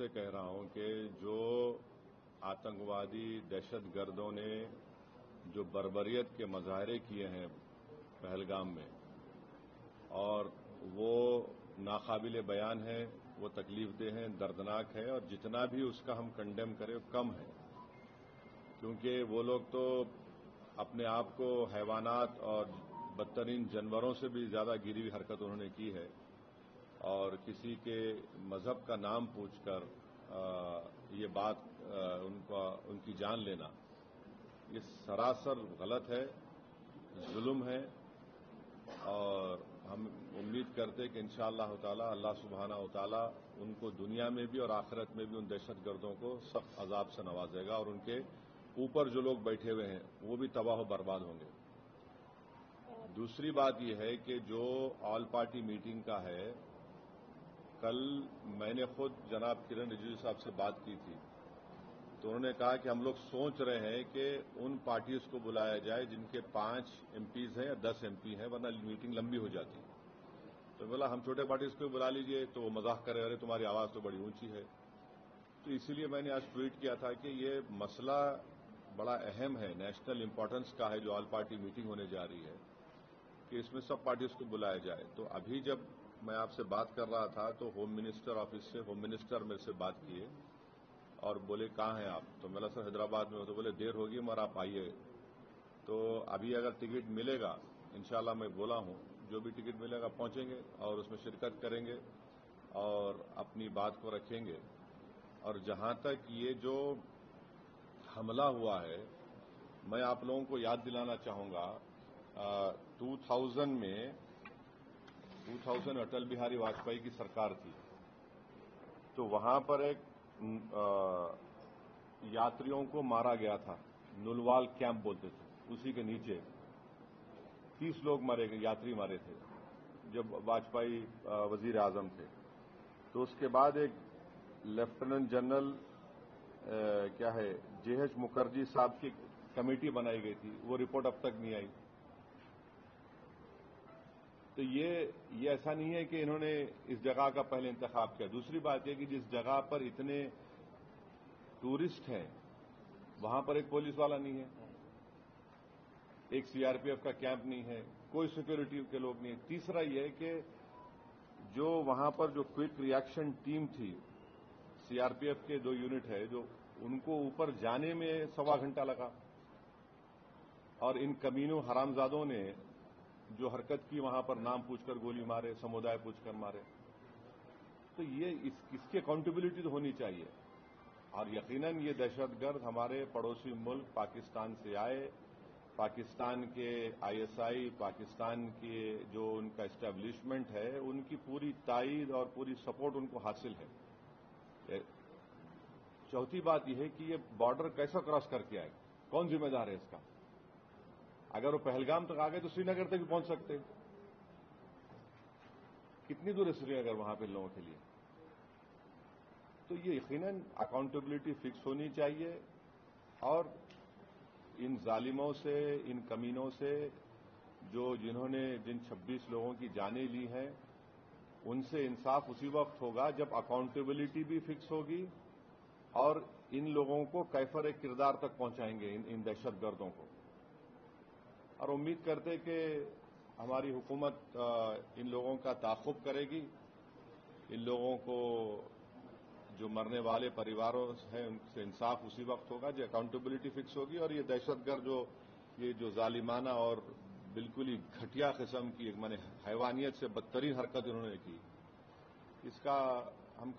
से कह रहा हूं कि जो आतंकवादी दहशत गर्दों ने जो बर्बरियत के मुजाहरे किए हैं पहलगाम में, और वो नाकाबिले बयान है, वो तकलीफदेह हैं, दर्दनाक है, और जितना भी उसका हम कंडेम करें कम है, क्योंकि वो लोग तो अपने आप को हैवानात और बदतरीन जानवरों से भी ज्यादा गिरी हुई हरकत उन्होंने की है। और किसी के मजहब का नाम पूछकर ये बात उनकी जान लेना, ये सरासर गलत है, जुल्म है। और हम उम्मीद करते कि इंशाअल्लाह ताला अल्लाह सुब्हानहू ताला उनको दुनिया में भी और आखिरत में भी उन दहशतगर्दों को सख्त अजाब से नवाजेगा, और उनके ऊपर जो लोग बैठे हुए हैं वो भी तबाह व बर्बाद होंगे। दूसरी बात यह है कि जो ऑल पार्टी मीटिंग का है, कल मैंने खुद जनाब किरण रिजिजू साहब से बात की थी, तो उन्होंने कहा कि हम लोग सोच रहे हैं कि उन पार्टीज को बुलाया जाए जिनके 5 एमपीज हैं या 10 एमपी हैं, वरना मीटिंग लंबी हो जाती है। तो बोला हम छोटे पार्टीज को बुला लीजिए, तो वो मजाक करे, अरे तुम्हारी आवाज तो बड़ी ऊंची है। तो इसीलिए मैंने आज ट्वीट किया था कि ये मसला बड़ा अहम है, नेशनल इंपॉर्टेंस का है, जो ऑल पार्टी मीटिंग होने जा रही है, कि इसमें सब पार्टीज को बुलाया जाए। तो अभी जब मैं आपसे बात कर रहा था तो होम मिनिस्टर ऑफिस से होम मिनिस्टर मेरे से बात किए और बोले कहाँ हैं आप? तो मैं सर हैदराबाद में हो। तो बोले देर होगी मगर आप आइए। तो अभी अगर टिकट मिलेगा, इंशाल्लाह मैं बोला हूं, जो भी टिकट मिलेगा पहुंचेंगे और उसमें शिरकत करेंगे और अपनी बात को रखेंगे। और जहां तक ये जो हमला हुआ है, मैं आप लोगों को याद दिलाना चाहूंगा, 2000 अटल बिहारी वाजपेयी की सरकार थी, तो वहां पर एक यात्रियों को मारा गया था, नुलवाल कैंप बोलते थे, उसी के नीचे 30 लोग मारे गए, यात्री मारे थे जब वाजपेयी वजीर आजम थे। तो उसके बाद एक लेफ्टिनेंट जनरल जेएच मुखर्जी साहब की कमेटी बनाई गई थी, वो रिपोर्ट अब तक नहीं आई। तो ये ऐसा नहीं है कि इन्होंने इस जगह का पहले इंतखाब किया। दूसरी बात यह कि जिस जगह पर इतने टूरिस्ट हैं वहां पर एक पुलिस वाला नहीं है, एक सीआरपीएफ का कैंप नहीं है, कोई सिक्योरिटी के लोग नहीं है। तीसरा यह है कि जो वहां पर जो क्विक रिएक्शन टीम थी, सीआरपीएफ के 2 यूनिट है, जो उनको ऊपर जाने में 1.25 घंटा लगा, और इन कमीनों हरामजादों ने जो हरकत की वहां पर नाम पूछकर गोली मारे, समुदाय पूछकर मारे। तो ये इसकी अकाउंटेबिलिटी तो होनी चाहिए। और यकीनन ये दहशतगर्द हमारे पड़ोसी मुल्क पाकिस्तान से आए, पाकिस्तान के आईएसआई, पाकिस्तान के जो उनका एस्टेब्लिशमेंट है, उनकी पूरी ताईद और पूरी सपोर्ट उनको हासिल है। चौथी बात यह है कि ये बॉर्डर कैसा क्रॉस करके आए, कौन जिम्मेदार है इसका? अगर वो पहलगाम तक आ गए तो श्रीनगर तक भी पहुंच सकते। कितनी दूर है श्रीनगर वहां पे लोगों के लिए? तो ये यकीनन अकाउंटेबिलिटी फिक्स होनी चाहिए, और इन जालिमों से, इन कमीनों से, जिन्होंने जिन 26 लोगों की जानें ली हैं, उनसे इंसाफ उसी वक्त होगा जब अकाउंटेबिलिटी भी फिक्स होगी और इन लोगों को कैफर किरदार तक पहुंचाएंगे, इन दहशतगर्दों को। और उम्मीद करते कि हमारी हुकूमत इन लोगों का ताक़ुब करेगी, इन लोगों को जो मरने वाले परिवारों हैं उनसे इंसाफ उसी वक्त होगा जब अकाउंटेबिलिटी फिक्स होगी। और ये दहशतगर्द ये जो जालिमाना और बिल्कुल ही घटिया किस्म की, माने हैवानियत से बदतरीन हरकत इन्होंने की, इसका हम